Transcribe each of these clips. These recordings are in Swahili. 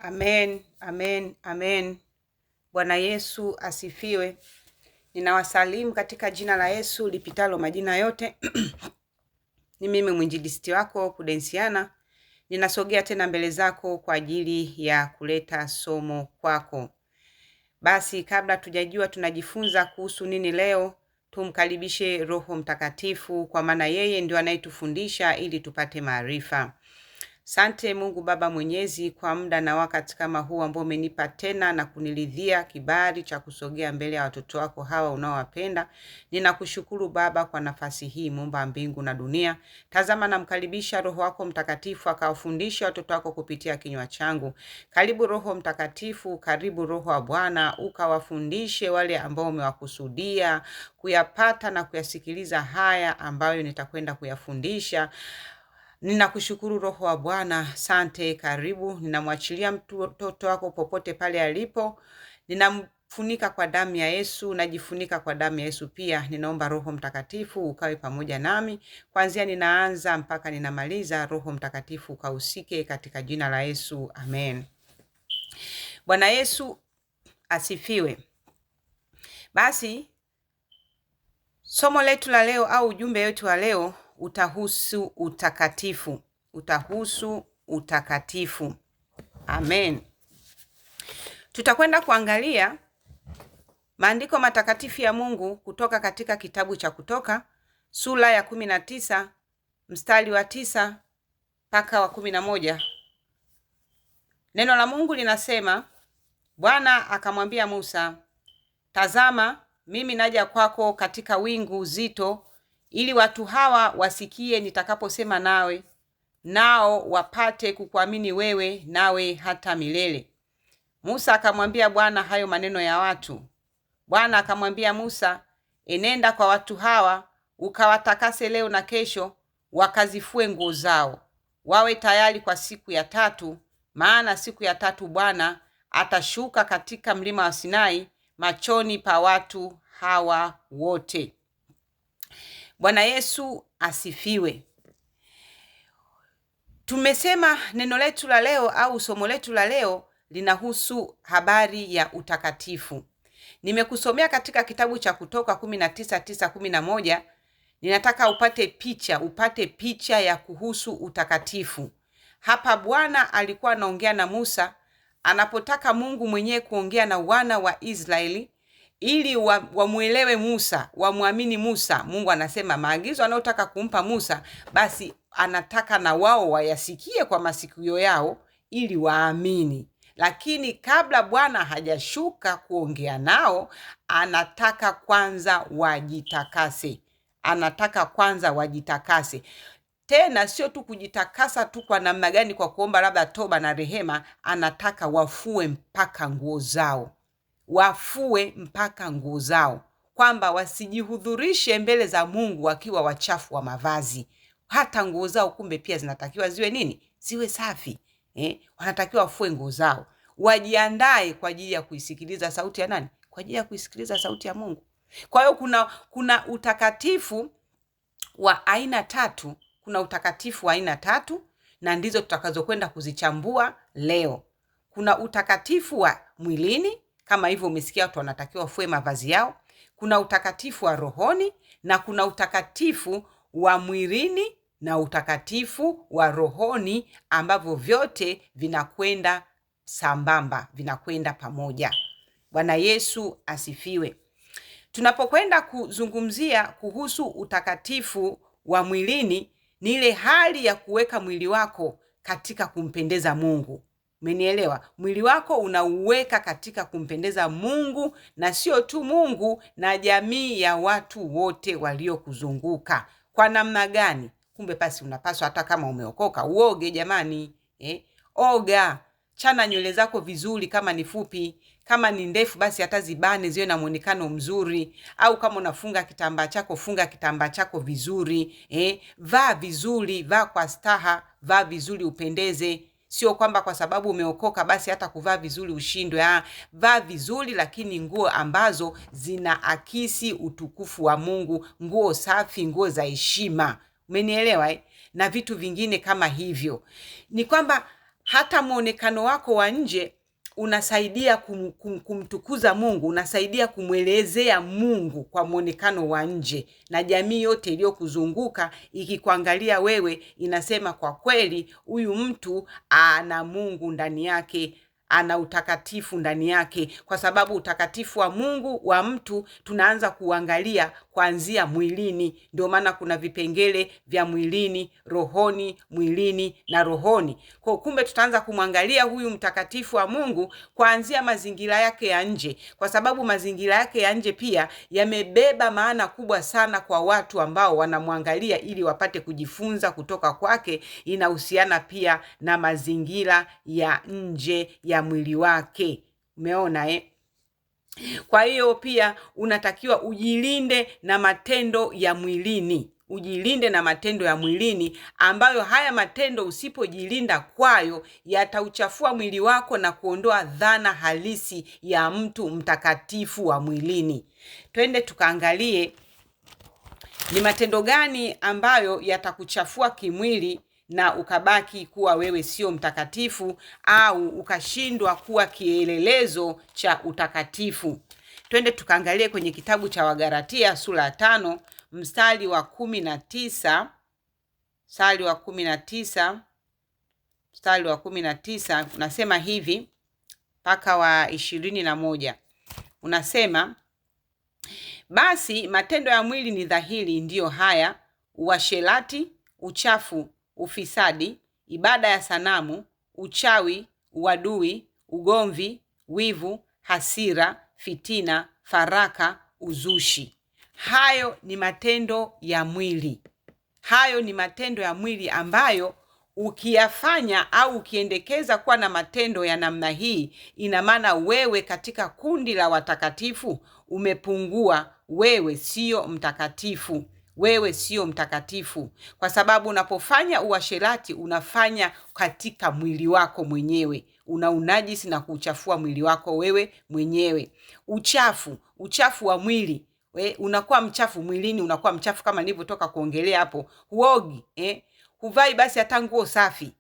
Amen, amen, amen. Bwana Yesu asifiwe. Ninawasalimu katika jina la Yesu lipitalo majina yote. Ni mimi mwinjilisti wako Pudensiana. Ninasogea tena mbele zako kwa ajili ya kuleta somo kwako. Basi kabla tujajua tunajifunza kuhusu nini leo, tumkaribishe Roho Mtakatifu, kwa maana yeye ndio anayetufundisha ili tupate maarifa. Sante Mungu Baba Mwenyezi kwa muda na wakati kama huu ambao umenipa tena na kuniridhia kibali cha kusogea mbele ya watoto wako hawa unaowapenda. Ninakushukuru Baba kwa nafasi hii, Muumba mbingu na dunia. Tazama namkaribisha Roho wako Mtakatifu akawafundisha watoto wako kupitia kinywa changu. Karibu Roho Mtakatifu, karibu Roho wa Bwana, ukawafundishe wale ambao umewakusudia kuyapata na kuyasikiliza haya ambayo nitakwenda kuyafundisha. Ninakushukuru Roho wa Bwana, sante, karibu. Ninamwachilia mtoto wako popote pale alipo. Ninamfunika kwa damu ya Yesu, najifunika kwa damu ya Yesu pia. Ninaomba Roho Mtakatifu ukawe pamoja nami. Kuanzia ninaanza mpaka ninamaliza, Roho Mtakatifu ukahusike katika jina la Yesu. Amen. Bwana Yesu asifiwe. Basi somo letu la leo au ujumbe wetu wa leo utahusu utakatifu. Utahusu utakatifu. Amen. Tutakwenda kuangalia maandiko matakatifu ya Mungu kutoka katika kitabu cha Kutoka sura ya 19 mstari wa 9 mpaka wa 11. Neno la Mungu linasema, Bwana akamwambia Musa, tazama mimi naja kwako katika wingu zito, ili watu hawa wasikie nitakaposema nawe, nao wapate kukuamini wewe, nawe hata milele. Musa akamwambia Bwana hayo maneno ya watu. Bwana akamwambia Musa, enenda kwa watu hawa, ukawatakase leo na kesho, wakazifue nguo zao, wawe tayari kwa siku ya tatu, maana siku ya tatu Bwana atashuka katika mlima wa Sinai machoni pa watu hawa wote. Bwana Yesu asifiwe. Tumesema neno letu la leo au somo letu la leo linahusu habari ya utakatifu. Nimekusomea katika kitabu cha Kutoka 19:9-11. Ninataka upate picha ya kuhusu utakatifu. Hapa Bwana alikuwa anaongea na Musa, anapotaka Mungu mwenyewe kuongea na wana wa Israeli ili wamuelewe Musa, wamuamini Musa. Mungu anasema maagizo anayotaka kumpa Musa, basi anataka na wao wayasikie kwa masikio yao ili waamini. Lakini kabla Bwana hajashuka kuongea nao, anataka kwanza wajitakase. Tena sio tu kujitakasa tu kwa namna gani, kwa kuomba labda toba na rehema, anataka wafue mpaka nguo zao. Kwamba wasijihudhurishe mbele za Mungu wakiwa wachafu wa mavazi. Hata nguo zao kumbe pia zinatakiwa ziwe nini? Ziwe safi. Wanatakiwa wafue nguo zao. Wajiandae kwa ajili ya kuisikiliza sauti ya nani? Kwa ajili ya kuisikiliza sauti ya Mungu. Kwa hiyo kuna utakatifu wa aina tatu. Kuna utakatifu wa aina tatu, na ndizo tutakazokwenda kuzichambua leo. Kuna utakatifu wa mwilini, kama hivyo umesikia watu wanatakiwa wafue mavazi yao. Kuna utakatifu wa rohoni, na kuna utakatifu wa mwilini na utakatifu wa rohoni, ambavyo vyote vinakwenda sambamba, vinakwenda pamoja. Bwana Yesu asifiwe. Tunapokwenda kuzungumzia kuhusu utakatifu wa mwilini, ni ile hali ya kuweka mwili wako katika kumpendeza Mungu. Umenielewa? Mwili wako unauweka katika kumpendeza Mungu, na sio tu Mungu, na jamii ya watu wote waliokuzunguka. Kwa namna gani? Kumbe basi unapaswa hata kama umeokoka uoge jamani. Oga, chana nywele zako vizuri kama ni fupi, kama ni ndefu basi hata zibane ziwe na muonekano mzuri, au kama unafunga kitambaa chako, funga kitambaa chako vizuri. Vaa vizuri, vaa kwa staha, vaa vizuri upendeze. Sio kwamba kwa sababu umeokoka basi hata kuvaa vizuri ushindwe. Vaa vizuri, lakini nguo ambazo zinaakisi utukufu wa Mungu, nguo safi, nguo za heshima. Umenielewa? Na vitu vingine kama hivyo. Ni kwamba hata muonekano wako wa nje unasaidia kumtukuza Mungu, unasaidia kumwelezea Mungu kwa muonekano wa nje, na jamii yote iliyokuzunguka ikikuangalia wewe inasema kwa kweli huyu mtu ana Mungu ndani yake, ana utakatifu ndani yake. Kwa sababu utakatifu wa Mungu wa mtu tunaanza kuangalia kuanzia mwilini. Ndio maana kuna vipengele vya mwilini, rohoni, mwilini na rohoni. Kwa kumbe tutaanza kumwangalia huyu mtakatifu wa Mungu kuanzia mazingira yake ya nje, kwa sababu mazingira yake ya nje pia yamebeba maana kubwa sana kwa watu ambao wanamwangalia ili wapate kujifunza kutoka kwake. Inahusiana pia na mazingira ya nje ya mwili wake. Umeona Kwa hiyo pia unatakiwa ujilinde na matendo ya mwilini. Ujilinde na matendo ya mwilini, ambayo haya matendo usipojilinda kwayo yatauchafua mwili wako na kuondoa dhana halisi ya mtu mtakatifu wa mwilini. Twende tukaangalie ni matendo gani ambayo yatakuchafua kimwili na ukabaki kuwa wewe sio mtakatifu, au ukashindwa kuwa kielelezo cha utakatifu. Twende tukaangalie kwenye kitabu cha Wagalatia sura ya 5 mstari wa 19, mstari wa 19 unasema hivi mpaka wa 21. Unasema, basi matendo ya mwili ni dhahiri, ndiyo haya: uasherati, uchafu, ufisadi, ibada ya sanamu, uchawi, uadui, ugomvi, wivu, hasira, fitina, faraka, uzushi. Hayo ni matendo ya mwili. Hayo ni matendo ya mwili ambayo ukiyafanya au ukiendekeza kuwa na matendo ya namna hii, ina maana wewe katika kundi la watakatifu umepungua. Wewe sio mtakatifu. Wewe sio mtakatifu, kwa sababu unapofanya uasherati unafanya katika mwili wako mwenyewe, unaunajisi na kuchafua mwili wako wewe mwenyewe. Uchafu wa mwili, unakuwa mchafu mwilini, unakuwa mchafu kama nilivyotoka kuongelea hapo. Huogi, huvai basi hata nguo safi,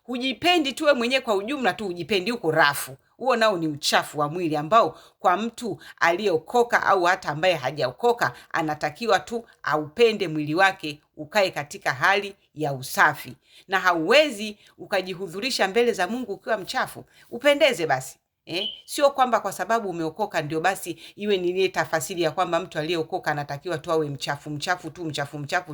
hujipendi tu wewe mwenyewe, kwa ujumla tu hujipendi, uko rafu. Huo nao ni uchafu wa mwili ambao kwa mtu aliyeokoka au hata ambaye hajaokoka anatakiwa tu aupende mwili wake ukae katika hali ya usafi. Na hauwezi ukajihudhurisha mbele za Mungu ukiwa mchafu. Upendeze basi. Sio kwamba kwa sababu umeokoka ndio basi iwe ni ile tafasiri ya kwamba mtu aliyeokoka anatakiwa tu awe mchafu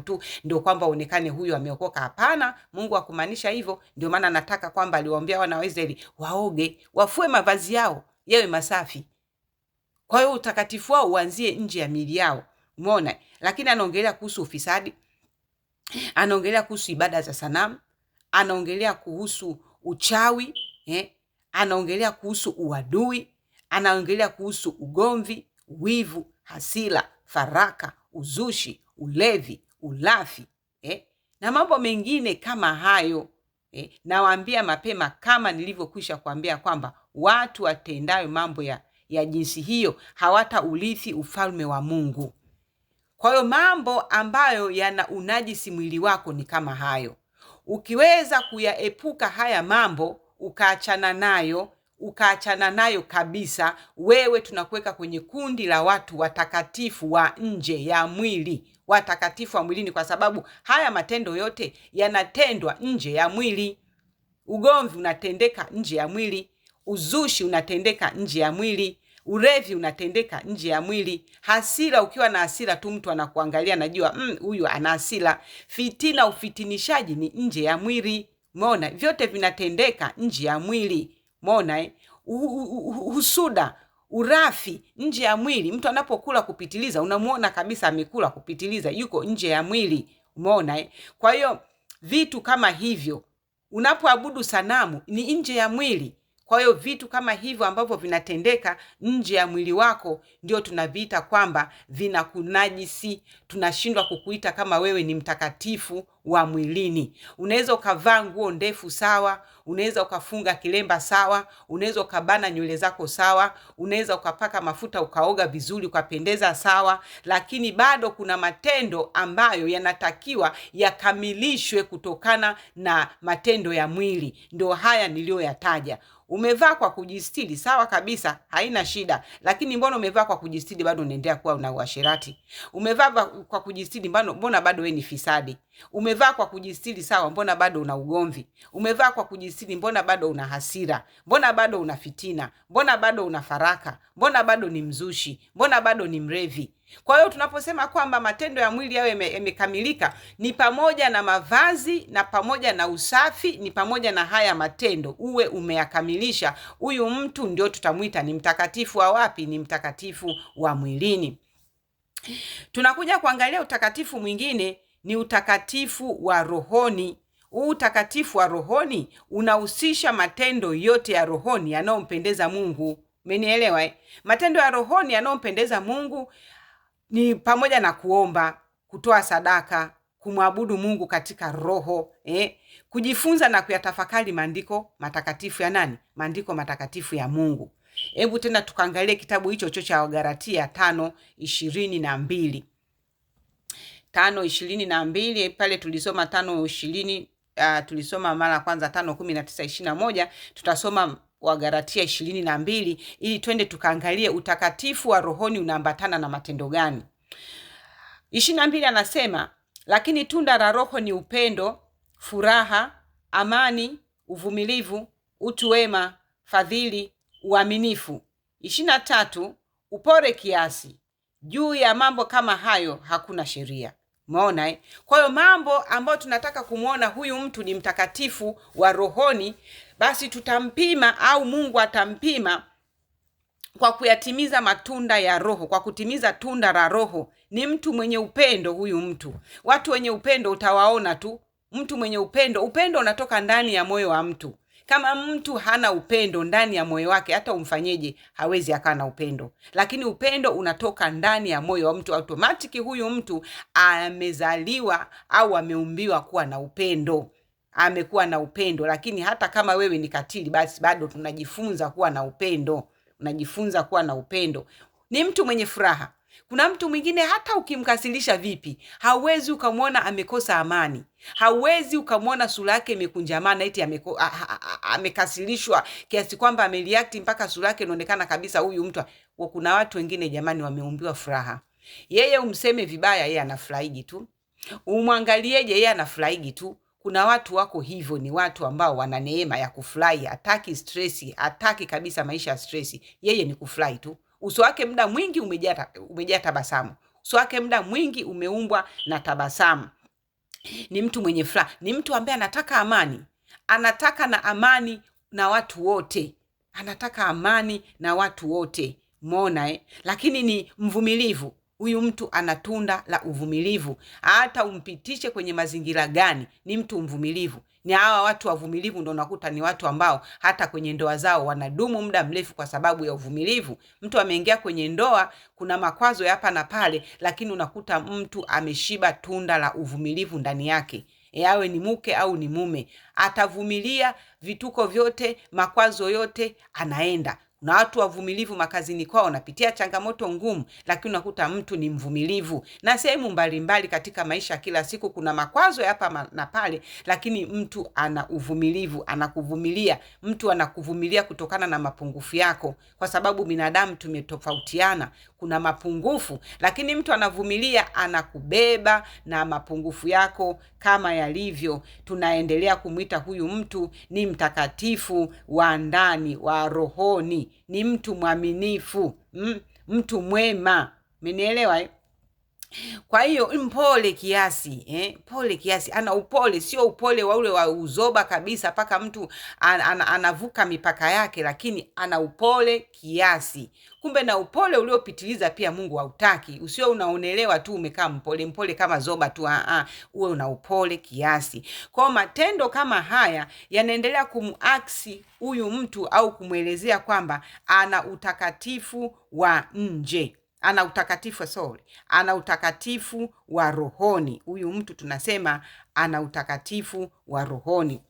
tu ndio kwamba onekane huyo ameokoka. Hapana, Mungu hakumaanisha hivyo. Ndio maana nataka kwamba aliwaambia wana wa Israeli waoge, wafue mavazi yao yawe masafi. Kwa hiyo utakatifu wao uanzie nje ya miili yao. Umeona? Lakini anaongelea kuhusu ufisadi, anaongelea kuhusu ibada za sanamu, anaongelea kuhusu uchawi, anaongelea kuhusu uadui, anaongelea kuhusu ugomvi, wivu, hasira, faraka, uzushi, ulevi, ulafi, na mambo mengine kama hayo. Nawaambia mapema, kama nilivyokwisha kuambia, kwamba watu watendayo mambo ya jinsi hiyo hawataurithi ufalme wa Mungu. Kwa hiyo mambo ambayo yana unajisi mwili wako ni kama hayo. Ukiweza kuyaepuka haya mambo, ukaachana nayo kabisa, wewe tunakuweka kwenye kundi la watu watakatifu wa nje ya mwili, watakatifu wa mwilini, kwa sababu haya matendo yote yanatendwa nje ya mwili. Ugomvi unatendeka nje ya mwili, uzushi unatendeka nje ya mwili, ulevi unatendeka nje ya mwili, hasira, ukiwa na hasira tu mtu anakuangalia anajua huyu ana hasira. Fitina, ufitinishaji ni nje ya mwili. Umeona? Vyote vinatendeka nje ya mwili. Umeona? Husuda, urafi, nje ya mwili. Mtu anapokula kupitiliza unamuona kabisa amekula kupitiliza, yuko nje ya mwili. Umeona? Kwa hiyo vitu kama hivyo, unapoabudu sanamu ni nje ya mwili. Kwa hiyo vitu kama hivyo ambavyo vinatendeka nje ya mwili wako ndio tunaviita kwamba vinakunajisi. Tunashindwa kukuita kama wewe ni mtakatifu wa mwilini. Unaweza ukavaa nguo ndefu sawa, unaweza ukafunga kilemba sawa, unaweza ukabana nywele zako sawa, unaweza ukapaka mafuta ukaoga vizuri ukapendeza sawa, lakini bado kuna matendo ambayo yanatakiwa yakamilishwe kutokana na matendo ya mwili. Ndio haya niliyoyataja. Umevaa kwa kujistiri, sawa kabisa, haina shida. Lakini mbona umevaa kwa kujistiri bado unaendelea kuwa una uasherati? Umevaa kwa kujistiri mbona bado wewe ni fisadi? Umevaa kwa kujistiri, sawa, mbona bado una ugomvi? Umevaa kwa kujistiri, mbona bado una hasira? Mbona bado una fitina? Mbona bado una faraka? Mbona bado ni mzushi? Mbona bado ni mrevi? Kwa hiyo tunaposema kwamba matendo ya mwili yawe yamekamilika, ni pamoja na mavazi, na pamoja na usafi, ni pamoja na haya matendo uwe umeyakamilisha. Huyu mtu ndio tutamuita ni mtakatifu wa wapi? Ni mtakatifu wa mwilini. Tunakuja kuangalia utakatifu mwingine, ni utakatifu wa rohoni. Utakatifu wa rohoni unahusisha matendo yote ya rohoni yanayompendeza Mungu. Umenielewa? Matendo ya rohoni yanayompendeza Mungu ni pamoja na kuomba, kutoa sadaka, kumwabudu Mungu katika roho, kujifunza na kuyatafakari maandiko matakatifu ya nani? Maandiko matakatifu ya Mungu. Hebu tena tukaangalie kitabu hicho cha Wagalatia 5:22. 5:22 pale tulisoma 5:20, tulisoma mara kwanza 5:19-21, tutasoma Wagalatia 22 ili twende tukaangalie utakatifu wa rohoni unaambatana na matendo gani. 22 anasema, lakini tunda la Roho ni upendo, furaha, amani, uvumilivu, utu wema, fadhili, uaminifu. 23, upole kiasi. Juu ya mambo kama hayo hakuna sheria. Umeona? Kwa hiyo mambo ambayo tunataka kumuona huyu mtu ni mtakatifu wa rohoni, basi tutampima au Mungu atampima kwa kuyatimiza matunda ya Roho, kwa kutimiza tunda la Roho. Ni mtu mwenye upendo huyu mtu. Watu wenye upendo utawaona tu. Mtu mwenye upendo unatoka ndani ya moyo wa mtu. Kama mtu hana upendo ndani ya moyo wake, hata umfanyeje hawezi akawa na upendo. Lakini upendo unatoka ndani ya moyo wa mtu. Automatic huyu mtu amezaliwa au ameumbiwa kuwa na upendo. Amekuwa na upendo. Lakini hata kama wewe ni katili, basi bado tunajifunza kuwa na upendo. Unajifunza kuwa na upendo. Ni mtu mwenye furaha. Kuna mtu mwingine hata ukimkasilisha vipi, hauwezi ukamwona amekosa amani. Hauwezi ukamwona sura yake imekunjamana eti amekasilishwa kiasi kwamba amereact mpaka sura yake inaonekana kabisa huyu mtu. Kuna watu wengine jamani wameumbiwa furaha. Yeye umseme vibaya yeye anafurahiji tu. Umwangalieje yeye anafurahiji tu. Kuna watu wako hivyo, ni watu ambao wana neema ya kufurahi, hataki stress, hataki kabisa maisha ya stress. Yeye ni kufurahi tu. Uso wake muda mwingi umejaa tabasamu. Uso wake muda mwingi umeumbwa na tabasamu. Ni mtu mwenye furaha, ni mtu ambaye anataka amani. Anataka na amani na watu wote. Anataka amani na watu wote. Umeona? Lakini ni mvumilivu. Huyu mtu ana tunda la uvumilivu. Hata umpitishe kwenye mazingira gani, ni mtu mvumilivu. Ni hawa watu wavumilivu ndio unakuta ni watu ambao hata kwenye ndoa zao wanadumu muda mrefu kwa sababu ya uvumilivu. Mtu ameingia kwenye ndoa, kuna makwazo ya hapa na pale, lakini unakuta mtu ameshiba tunda la uvumilivu ndani yake. Awe ni mke au ni mume, atavumilia vituko vyote, makwazo yote, anaenda. Na watu wavumilivu makazini kwao wanapitia changamoto ngumu, lakini unakuta mtu ni mvumilivu. Na sehemu mbalimbali katika maisha kila siku kuna makwazo hapa na pale, lakini mtu ana uvumilivu, anakuvumilia. Mtu anakuvumilia kutokana na mapungufu yako, kwa sababu binadamu tumetofautiana, kuna mapungufu, lakini mtu anavumilia, anakubeba na mapungufu yako kama yalivyo. Tunaendelea kumuita huyu mtu ni mtakatifu wa ndani wa rohoni. Ni mtu mwaminifu, mtu mwema. Umenielewa? Kwa hiyo mpole kiasi, pole kiasi, ana upole, sio upole wa ule wa uzoba kabisa paka mtu anavuka mipaka yake, lakini ana upole kiasi. Kumbe na upole uliopitiliza pia Mungu hautaki. Usio unaonelewa tu umekaa mpole kama zoba tu, uwe una upole kiasi. Kwa matendo kama haya yanaendelea kumuaksi huyu mtu au kumwelezea kwamba ana utakatifu wa nje. Ana utakatifu wa rohoni. Huyu mtu tunasema ana utakatifu wa rohoni.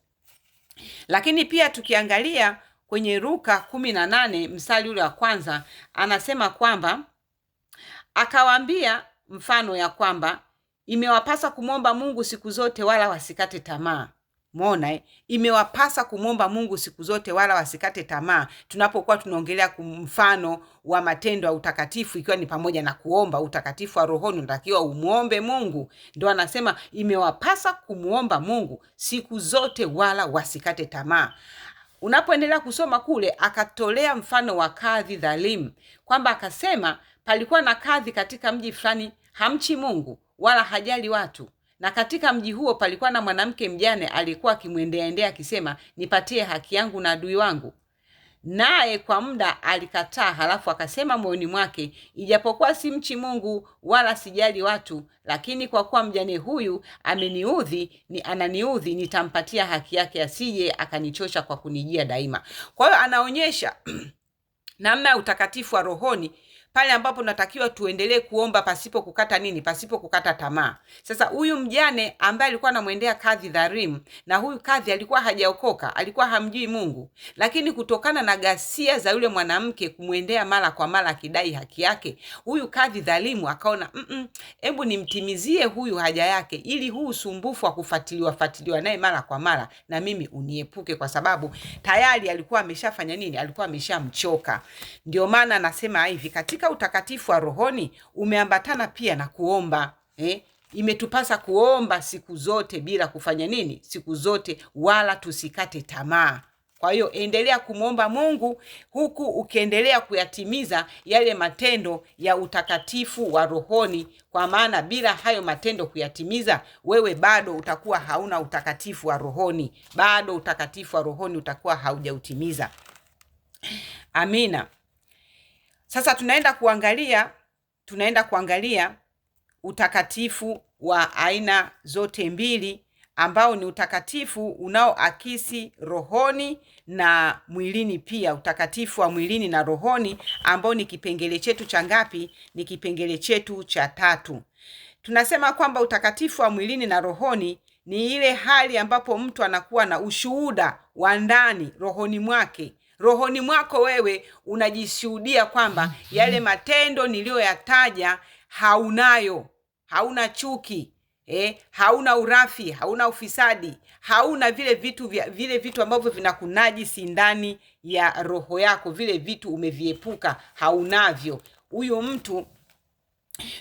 Lakini pia tukiangalia kwenye Luka 18 mstari ule wa kwanza, anasema kwamba akawaambia mfano ya kwamba imewapasa kumwomba Mungu siku zote wala wasikate tamaa. Umeona imewapasa kumwomba Mungu siku zote wala wasikate tamaa. Tunapokuwa tunaongelea mfano wa matendo ya utakatifu, ikiwa ni pamoja na kuomba, utakatifu wa rohoni unatakiwa umuombe Mungu. Ndio anasema imewapasa kumwomba Mungu siku zote wala wasikate tamaa. Unapoendelea kusoma kule, akatolea mfano wa kadhi dhalimu, kwamba akasema palikuwa na kadhi katika mji fulani, hamchi Mungu wala hajali watu. Na katika mji huo palikuwa na mwanamke mjane alikuwa akimwendea akisema, nipatie haki yangu na adui wangu. Naye kwa muda alikataa, halafu akasema moyoni mwake, ijapokuwa simchi Mungu wala sijali watu, lakini kwa kuwa mjane huyu ananiudhi, nitampatia haki yake, asije akanichosha kwa kunijia daima. Kwa hiyo anaonyesha namna ya utakatifu wa rohoni pale ambapo natakiwa tuendelee kuomba pasipo kukata tamaa. Sasa huyu mjane ambaye alikuwa anamwendea kadhi dhalimu, na huyu kadhi alikuwa hajaokoka, alikuwa hamjui Mungu, lakini kutokana na ghasia za yule mwanamke kumwendea mara kwa mara akidai haki yake, huyu kadhi dhalimu akaona hebu nimtimizie huyu haja yake, ili huu usumbufu wa kufuatiliwa naye mara kwa mara na mimi uniepuke, kwa sababu tayari alikuwa ameshafanya nini? Alikuwa ameshamchoka. Ndio maana anasema hivi, katika utakatifu wa rohoni umeambatana pia na kuomba. Imetupasa kuomba siku zote bila kufanya nini? Siku zote wala tusikate tamaa. Kwa hiyo endelea kumwomba Mungu huku ukiendelea kuyatimiza yale matendo ya utakatifu wa rohoni, kwa maana bila hayo matendo kuyatimiza, wewe bado utakuwa hauna utakatifu wa rohoni. Bado utakatifu wa rohoni utakuwa haujautimiza. Amina. Sasa tunaenda kuangalia utakatifu wa aina zote mbili, ambao ni utakatifu unaoakisi rohoni na mwilini pia. Utakatifu wa mwilini na rohoni ambao ni kipengele chetu cha ngapi? Ni kipengele chetu cha 3. Tunasema kwamba utakatifu wa mwilini na rohoni ni ile hali ambapo mtu anakuwa na ushuhuda wa ndani rohoni mwake. Rohoni mwako wewe unajishuhudia kwamba yale matendo niliyoyataja haunayo. Hauna chuki, hauna urafi, hauna ufisadi, hauna vile vitu ambavyo vinakunajisi ndani ya roho yako, vile vitu umeviepuka, haunavyo. Huyo mtu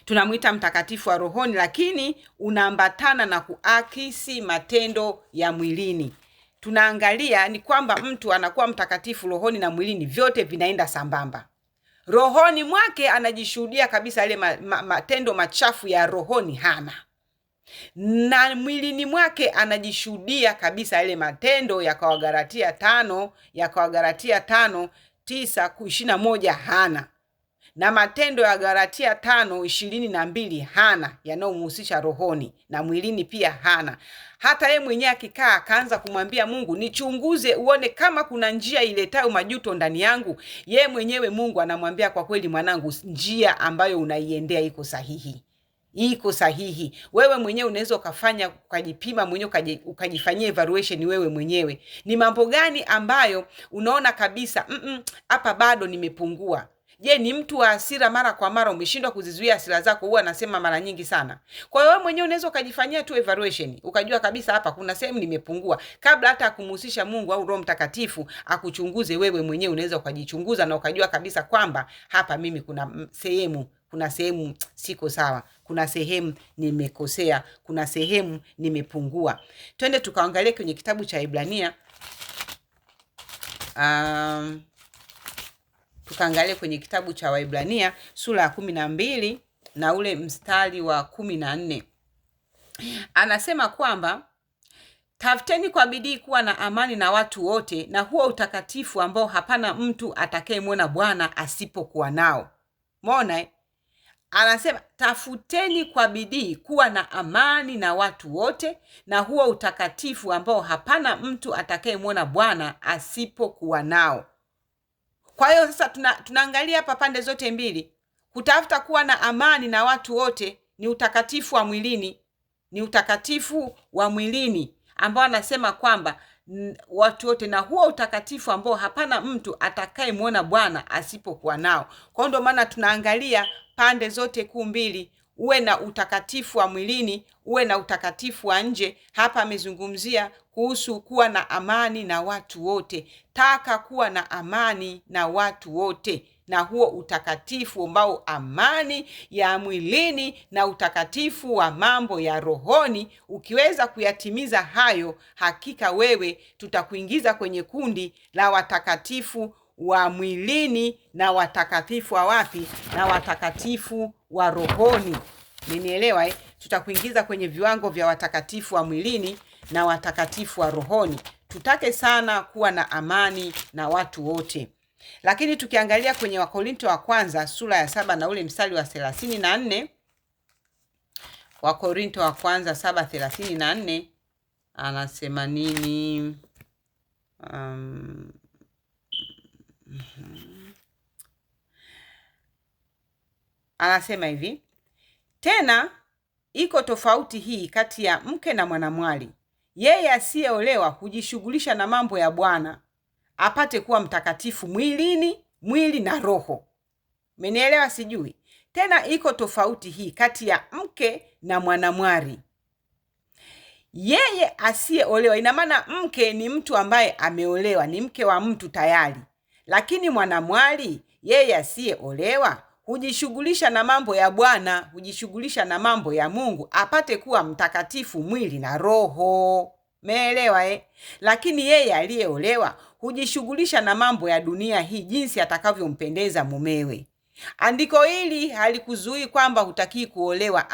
tunamuita mtakatifu wa rohoni, lakini unaambatana na kuakisi matendo ya mwilini. Tunaangalia ni kwamba mtu anakuwa mtakatifu rohoni na mwilini, vyote vinaenda sambamba. Rohoni mwake anajishuhudia kabisa ile matendo machafu ya rohoni hana, na mwilini mwake anajishuhudia kabisa ile matendo ya Wagalatia 5:9-21 hana, na matendo ya Galatia 5:22 hana, yanayomhusisha rohoni, na mwilini pia hana. Hata yeye mwenyewe akikaa akaanza kumwambia Mungu, nichunguze uone kama kuna njia iletayo majuto ndani yangu, yeye mwenyewe Mungu anamwambia, kwa kweli mwanangu, njia ambayo unaiendea iko sahihi. Iko sahihi. Wewe mwenyewe unaweza ukajipima mwenyewe, ukajifanyia evaluation wewe mwenyewe. Ni mambo gani ambayo unaona kabisa hapa bado nimepungua? Je, ni mtu wa hasira mara kwa mara, umeshindwa kuzizuia hasira zako? Huwa anasema mara nyingi sana. Kwa hiyo wewe mwenyewe unaweza ukajifanyia tu evaluation, ukajua kabisa hapa kuna sehemu nimepungua, kabla hata kumhusisha Mungu au Roho Mtakatifu akuchunguze. Wewe mwenyewe unaweza ukajichunguza na ukajua kabisa kwamba hapa mimi kuna sehemu siko sawa, kuna sehemu nimekosea, kuna sehemu nimepungua. Twende tukaangalie kwenye kitabu cha Ibrania. Tukaangalie kwenye kitabu cha Waibrania sura ya 12 na ule mstari wa 14. Anasema kwamba tafuteni kwa bidii kuwa na amani na watu wote, na huo utakatifu ambao hapana mtu atakayemwona Bwana asipokuwa nao. Umeona? Anasema tafuteni kwa bidii kuwa na amani na watu wote, na huo utakatifu ambao hapana mtu atakayemwona Bwana asipokuwa nao. Kwa hiyo sasa tunaangalia hapa pande zote mbili. Kutafuta kuwa na amani na watu wote ni utakatifu wa mwilini, ni utakatifu wa mwilini ambao anasema kwamba watu wote, na huo utakatifu ambao hapana mtu atakayemwona Bwana asipokuwa nao. Kwa ndio maana tunaangalia pande zote kuu mbili, uwe na utakatifu wa mwilini, uwe na utakatifu wa nje. Hapa amezungumzia kuhusu kuwa na amani na watu wote. Taka kuwa na amani na watu wote, na huo utakatifu ambao amani ya mwilini na utakatifu wa mambo ya rohoni, ukiweza kuyatimiza hayo, hakika wewe tutakuingiza kwenye kundi la watakatifu wa mwilini na watakatifu wa wapi? Na watakatifu wa rohoni. Nimeelewa? Tutakuingiza kwenye viwango vya watakatifu wa mwilini na watakatifu wa rohoni. Tutake sana kuwa na amani na watu wote. Lakini tukiangalia kwenye Wakorinto wa kwanza sura ya 7 na ule mstari wa 34, Wakorinto wa kwanza 7:34 anasema nini? Anasema hivi: tena iko tofauti hii kati ya mke na mwanamwali. Yeye asiyeolewa hujishughulisha na mambo ya Bwana, apate kuwa mtakatifu mwili na roho. Mmenielewa sijui? Tena iko tofauti hii kati ya mke na mwanamwali. Yeye asiyeolewa, ina maana mke ni mtu ambaye ameolewa, ni mke wa mtu tayari. Lakini mwanamwali, yeye asiyeolewa hujishughulisha na mambo ya Bwana, hujishughulisha na mambo ya Mungu, apate kuwa mtakatifu mwili na roho. Meelewa? Lakini yeye aliyeolewa hujishughulisha na mambo ya dunia hii, jinsi atakavyompendeza mumewe. Andiko hili halikuzuii kwamba hutaki kuolewa,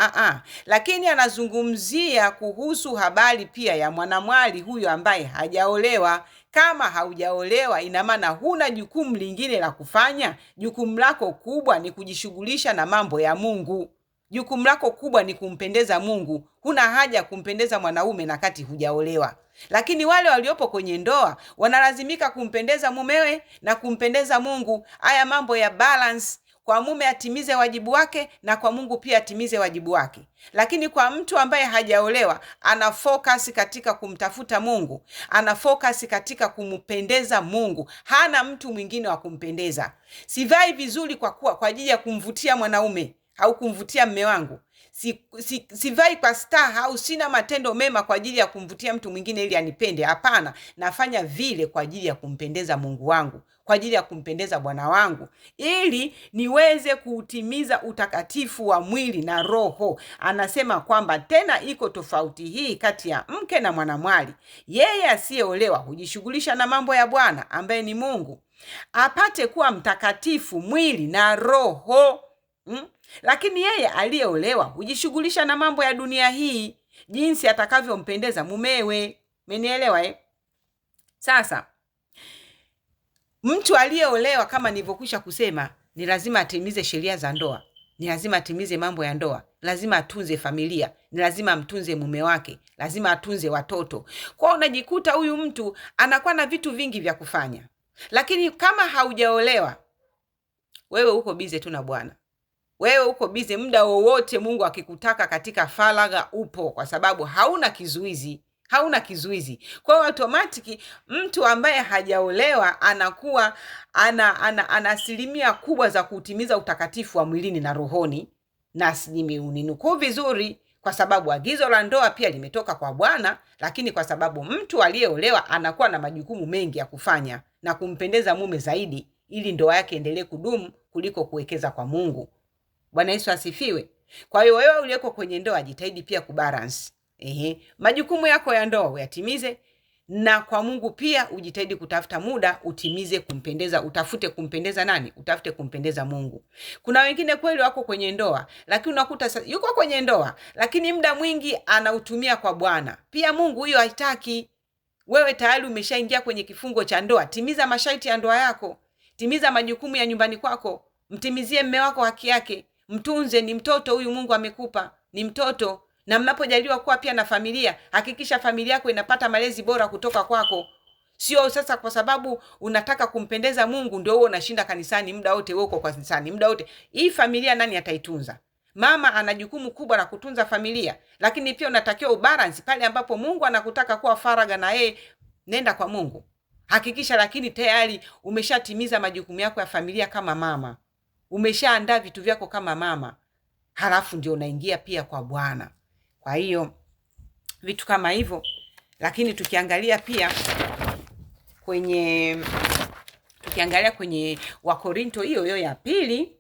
lakini anazungumzia kuhusu habari pia ya mwanamwali huyo ambaye hajaolewa. Kama haujaolewa, ina maana huna jukumu lingine la kufanya. Jukumu lako kubwa ni kujishughulisha na mambo ya Mungu. Jukumu lako kubwa ni kumpendeza Mungu. Huna haja kumpendeza mwanaume na kati hujaolewa. Lakini wale waliopo kwenye ndoa wanalazimika kumpendeza mumewe na kumpendeza Mungu. Haya mambo ya balance, kwa mume atimize wajibu wake na kwa Mungu pia atimize wajibu wake. Lakini kwa mtu ambaye hajaolewa, ana focus katika kumtafuta Mungu, ana focus katika kumpendeza Mungu. Hana mtu mwingine wa kumpendeza. Sivai vizuri kwa ajili ya kumvutia mwanaume au kumvutia mume wangu. Sivai kwa staha au sina matendo mema kwa ajili ya kumvutia mtu mwingine ili anipende. Hapana, nafanya vile kwa ajili ya kumpendeza Mungu wangu, kwa ajili ya kumpendeza Bwana wangu, ili niweze kuutimiza utakatifu wa mwili na roho. Anasema kwamba tena iko tofauti hii kati ya mke na mwanamwali. Yeye asiyeolewa hujishughulisha na mambo ya Bwana ambaye ni Mungu, apate kuwa mtakatifu mwili na roho. Lakini yeye aliyeolewa hujishughulisha na mambo ya dunia hii, jinsi atakavyompendeza mumewe. Mmenielewa? Sasa mtu aliyeolewa, kama nilivyokwisha kusema, ni lazima atimize sheria za ndoa, ni lazima atimize mambo ya ndoa, lazima atunze familia, ni lazima amtunze mume wake, lazima atunze watoto. Kwa unajikuta huyu mtu anakuwa na vitu vingi vya kufanya. Lakini kama haujaolewa, wewe uko bize tu na Bwana. Wewe uko bize muda wowote. Mungu akikutaka katika faragha upo, kwa sababu hauna kizuizi. Kwa hiyo automatic mtu ambaye hajaolewa anakuwa ana asilimia kubwa za kutimiza utakatifu wa mwilini na rohoni. Na ninukuu vizuri, kwa sababu agizo la ndoa pia limetoka kwa Bwana, lakini kwa sababu mtu aliyeolewa anakuwa na majukumu mengi ya kufanya na kumpendeza mume zaidi, ili ndoa yake endelee kudumu kuliko kuwekeza kwa Mungu. Bwana Yesu asifiwe. Kwa hiyo wewe uliyeko kwenye ndoa, jitahidi pia kubalance. Majukumu yako ya ndoa uyatimize, Na kwa Mungu pia ujitahidi kutafuta muda utimize kumpendeza, utafute kumpendeza nani? Utafute kumpendeza Mungu. Kuna wengine kweli wako kwenye ndoa, lakini unakuta yuko kwenye ndoa lakini muda mwingi anautumia kwa Bwana. Pia Mungu hiyo haitaki. Wewe tayari umeshaingia kwenye kifungo cha ndoa, timiza masharti ya ndoa yako. Timiza majukumu ya nyumbani kwako. Mtimizie mume wako haki yake. Mtunze, ni mtoto huyu Mungu amekupa. Ni mtoto. Na mnapojaliwa kuwa pia na familia, hakikisha familia yako inapata malezi bora kutoka kwako. Sio sasa kwa sababu unataka kumpendeza Mungu ndio wewe unashinda kanisani muda wote, wewe uko kanisani muda wote. Hii familia nani ataitunza? Mama ana jukumu kubwa la kutunza familia, lakini pia unatakiwa ubalance pale ambapo Mungu anakutaka kuwa faraga na yeye, nenda kwa Mungu. Hakikisha lakini tayari umeshatimiza majukumu yako ya familia kama mama. Umeshaandaa vitu vyako kama mama. Halafu ndio unaingia pia kwa Bwana. Kwa hiyo vitu kama hivyo. Lakini tukiangalia kwenye Wakorinto hiyo ya pili,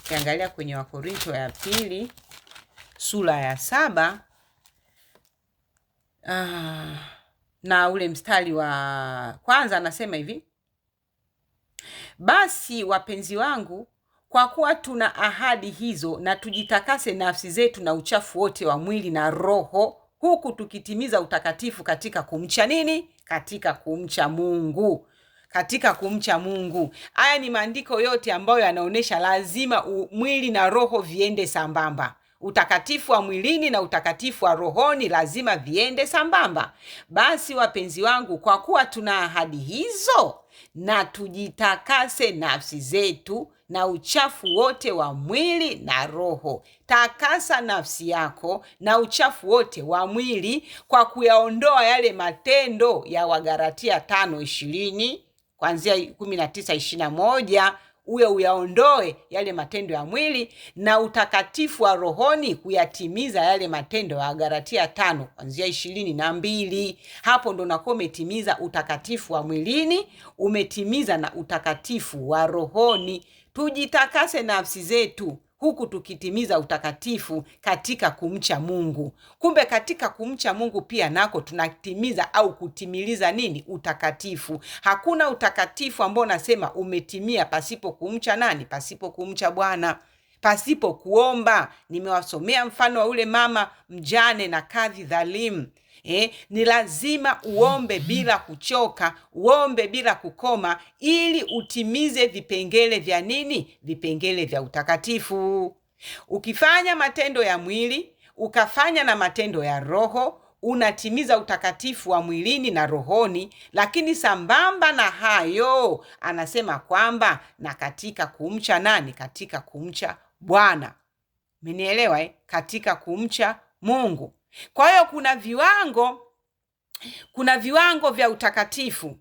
ukiangalia kwenye Wakorinto ya pili sura ya 7 na ule mstari wa kwanza anasema hivi: basi wapenzi wangu, kwa kuwa tuna ahadi hizo, na tujitakase nafsi zetu na uchafu wote wa mwili na roho, huku tukitimiza utakatifu katika kumcha nini? Katika kumcha Mungu. Katika kumcha Mungu. Haya ni maandiko yote ambayo yanaonesha lazima mwili na roho viende sambamba. Utakatifu wa mwilini na utakatifu wa rohoni lazima viende sambamba. Basi wapenzi wangu, kwa kuwa tuna ahadi hizo, na tujitakase nafsi zetu na uchafu wote wa mwili na roho. Takasa nafsi yako na uchafu wote wa mwili kwa kuyaondoa yale matendo ya Wagalatia 5:20 kuanzia 19:21. Uyaondoe yale matendo ya mwili, na utakatifu wa rohoni kuyatimiza yale matendo ya Wagalatia 5 kuanzia 22. Hapo ndo unakuwa umetimiza utakatifu wa mwilini, umetimiza na utakatifu wa rohoni. Tujitakase nafsi zetu huku tukitimiza utakatifu katika kumcha Mungu. Kumbe katika kumcha Mungu pia nako tunatimiza au kutimiliza nini? Utakatifu. Hakuna utakatifu ambao nasema umetimia pasipo kumcha nani? Pasipo kumcha Bwana, pasipo kuomba. Nimewasomea mfano wa ule mama mjane na kadhi dhalimu. Ni lazima uombe bila kuchoka, uombe bila kukoma, ili utimize vipengele vya nini? Vipengele vya utakatifu. Ukifanya matendo ya mwili, ukafanya na matendo ya roho, unatimiza utakatifu wa mwilini na rohoni. Lakini sambamba na hayo, anasema kwamba na katika kumcha nani? Katika kumcha Bwana. Mmenielewa? Katika kumcha Mungu. Kwa hiyo kuna viwango vya utakatifu.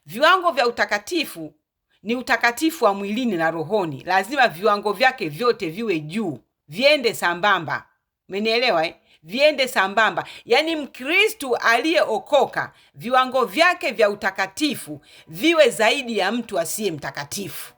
Viwango vya utakatifu ni utakatifu wa mwilini na rohoni. Lazima viwango vyake vyote viwe juu, viende sambamba. Mmenielewa? Viende sambamba. Yaani Mkristo aliyeokoka viwango vyake vya utakatifu viwe zaidi ya mtu asiye mtakatifu.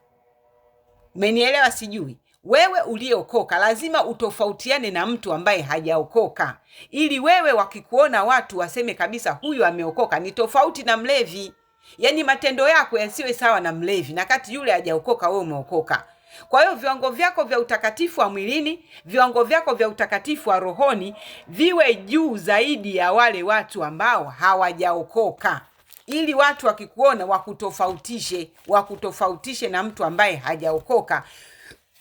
Mmenielewa? Sijui wewe uliokoka lazima utofautiane na mtu ambaye hajaokoka, ili wewe wakikuona watu waseme kabisa huyu ameokoka. Ni tofauti na mlevi. Yaani matendo yako yasiwe sawa na mlevi, na kati yule hajaokoka wewe umeokoka. Kwa hiyo viwango vyako vya utakatifu wa mwilini, viwango vyako vya utakatifu wa rohoni viwe juu zaidi ya wale watu ambao hawajaokoka, ili watu wakikuona wakutofautishe na mtu ambaye hajaokoka.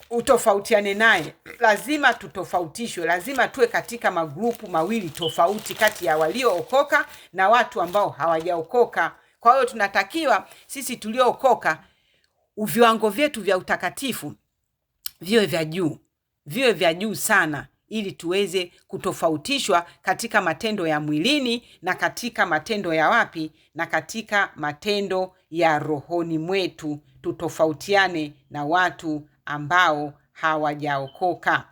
Utofautiane naye. Lazima tutofautishwe. Lazima tuwe katika magrupu mawili tofauti kati ya waliookoka na watu ambao hawajaokoka. Kwa hiyo tunatakiwa sisi tuliookoka viwango vyetu vya utakatifu viwe vya juu sana, ili tuweze kutofautishwa katika matendo ya mwilini na katika matendo ya wapi? Na katika matendo ya rohoni mwetu. Tutofautiane na watu ambao hawajaokoka.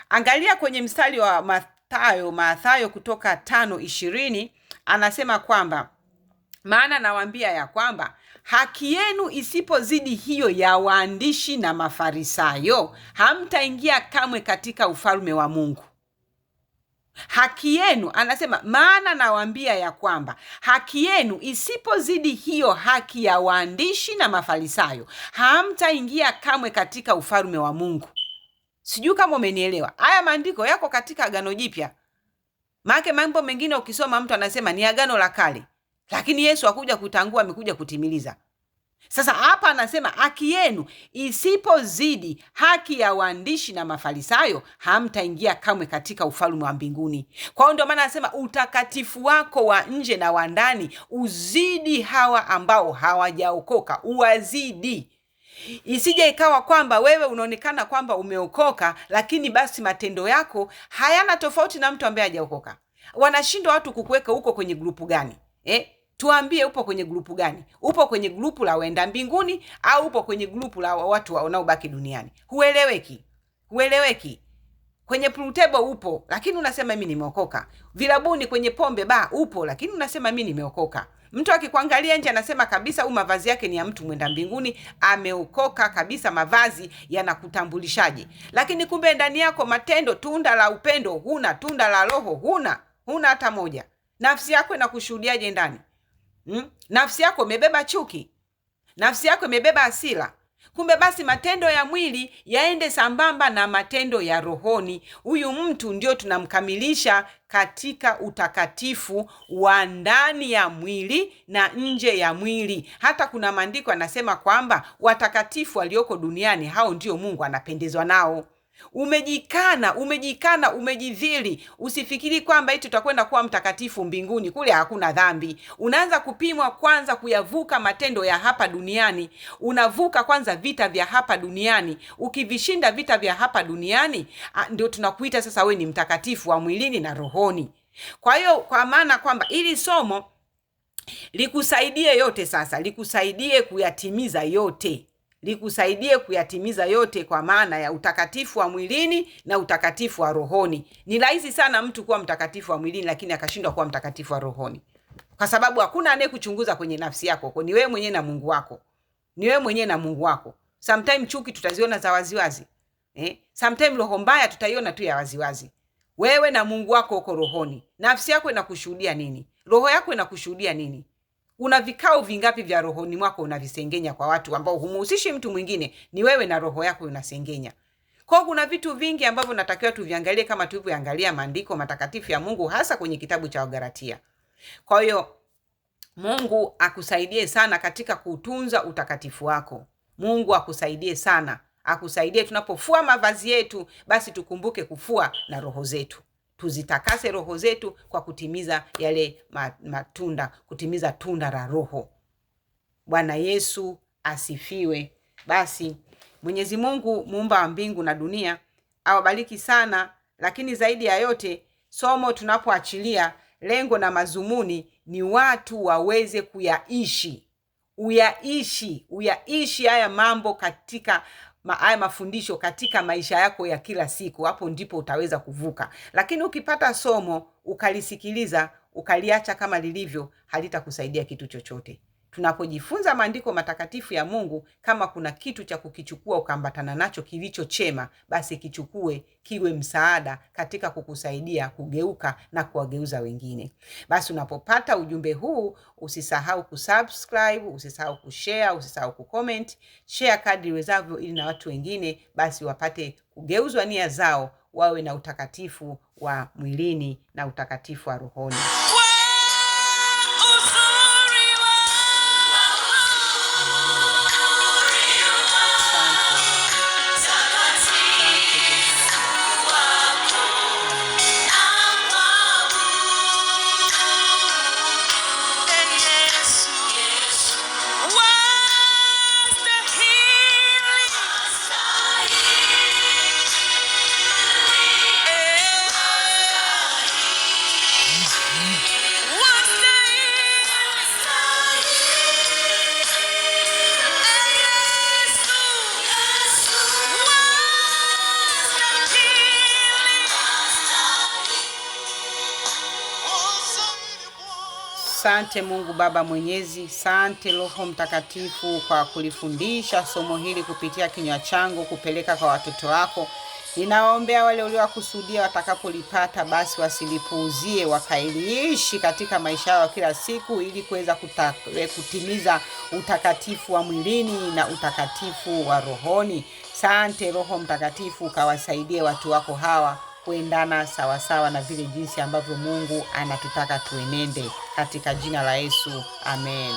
Angalia kwenye mstari wa Mathayo kutoka 5:20, anasema kwamba maana nawaambia ya kwamba haki yenu isipozidi hiyo ya waandishi na Mafarisayo, hamtaingia kamwe katika ufalme wa Mungu. Haki yenu, anasema, maana nawaambia ya kwamba haki yenu isipozidi hiyo haki ya waandishi na Mafarisayo, hamtaingia kamwe katika ufalme wa Mungu. Sijui kama umenielewa. Haya maandiko yako katika Agano Jipya. Maana mambo mengine ukisoma mtu anasema ni Agano la Kale, lakini Yesu hakuja kutangua, amekuja kutimiliza. Sasa hapa anasema haki yenu isipozidi haki ya waandishi na Mafarisayo, hamtaingia kamwe katika ufalme wa mbinguni. Kwa hiyo ndio maana anasema utakatifu wako wa nje na wa ndani uzidi hawa ambao hawajaokoka, uwazidi. Isije ikawa kwamba wewe unaonekana kwamba umeokoka, lakini basi matendo yako hayana tofauti na mtu ambaye hajaokoka. Wanashindwa watu kukuweka huko kwenye grupu gani? Tuambie, upo kwenye grupu gani? Upo kwenye grupu la waenda mbinguni au upo kwenye grupu la watu wanaobaki duniani? Hueleweki. Kwenye pool table upo, lakini unasema mimi nimeokoka. Vilabuni, kwenye pombe ba upo, lakini unasema mimi nimeokoka. Mtu akikuangalia nje anasema kabisa huyu mavazi yake ni ya mtu mwenda mbinguni, ameokoka kabisa, mavazi yanakutambulishaje. Lakini kumbe ndani yako matendo, tunda la upendo huna, tunda la Roho huna hata moja. Nafsi yako inakushuhudiaje ndani? Nafsi yako imebeba chuki, nafsi yako imebeba hasira. Kumbe basi matendo ya mwili yaende sambamba na matendo ya rohoni. Huyu mtu ndio tunamkamilisha katika utakatifu wa ndani ya mwili na nje ya mwili. Hata kuna maandiko yanasema kwamba watakatifu walioko duniani hao ndio Mungu anapendezwa nao. Umejikana, umejidhili. Usifikiri kwamba eti tutakwenda kuwa mtakatifu mbinguni, kule hakuna dhambi. Unaanza kupimwa kwanza kuyavuka matendo ya hapa duniani. Unavuka kwanza vita vya hapa duniani. Ukivishinda vita vya hapa duniani, ndio tunakuita sasa we ni mtakatifu wa mwilini na rohoni. Kwa hiyo kwa maana kwamba ili somo likusaidie yote, sasa likusaidie kuyatimiza yote. Kwa maana ya utakatifu wa mwilini na utakatifu wa rohoni. Ni rahisi sana mtu kuwa mtakatifu wa mwilini lakini akashindwa kuwa mtakatifu wa rohoni. Kwa sababu hakuna anayekuchunguza kwenye nafsi yako. Ni wewe mwenyewe na Mungu wako. Sometimes chuki tutaziona za waziwazi. Sometimes roho mbaya tutaiona tu ya waziwazi. Wewe na Mungu wako uko rohoni. Nafsi yako inakushuhudia nini? Roho yako inakushuhudia nini? Una vikao vingapi vya rohoni mwako unavisengenya kwa watu ambao humuhusishi mtu mwingine? Ni wewe na roho yako unasengenya. Kwa kuna vitu vingi ambavyo natakiwa tuviangalie kama tulivyoangalia maandiko matakatifu ya Mungu, hasa kwenye kitabu cha Wagalatia. Kwa hiyo Mungu akusaidie sana katika kutunza utakatifu wako. Mungu akusaidie sana. Akusaidie tunapofua mavazi yetu, basi tukumbuke kufua na roho zetu. Tuzitakase roho zetu kwa kutimiza yale matunda, kutimiza tunda la Roho. Bwana Yesu asifiwe. Basi Mwenyezi Mungu muumba wa mbingu na dunia awabariki sana. Lakini zaidi ya yote, somo tunapoachilia, lengo na mazumuni ni watu waweze uyaishi haya mambo katika haya mafundisho katika maisha yako ya kila siku. Hapo ndipo utaweza kuvuka. Lakini ukipata somo ukalisikiliza ukaliacha kama lilivyo, halitakusaidia kitu chochote. Tunapojifunza maandiko matakatifu ya Mungu, kama kuna kitu cha kukichukua ukaambatana nacho kilicho chema, basi kichukue, kiwe msaada katika kukusaidia kugeuka na kuwageuza wengine. Basi unapopata ujumbe huu, usisahau kusubscribe, usisahau kushare, usisahau kucomment. Share kadri wezavyo, ili na watu wengine basi wapate kugeuzwa nia zao, wawe na utakatifu wa mwilini na utakatifu wa rohoni. Asante Mungu Baba Mwenyezi, asante Roho Mtakatifu kwa kulifundisha somo hili kupitia kinywa changu, kupeleka kwa watoto wako. Ninawaombea wale uliowakusudia watakapolipata basi wasilipuuzie, wakailiishi katika maisha yao kila siku ili kuweza kutimiza utakatifu wa mwilini na utakatifu wa rohoni. Sante Roho Mtakatifu, kawasaidie watu wako hawa kuendana sawasawa na vile jinsi ambavyo Mungu anatutaka tuenende, katika jina la Yesu. Amen.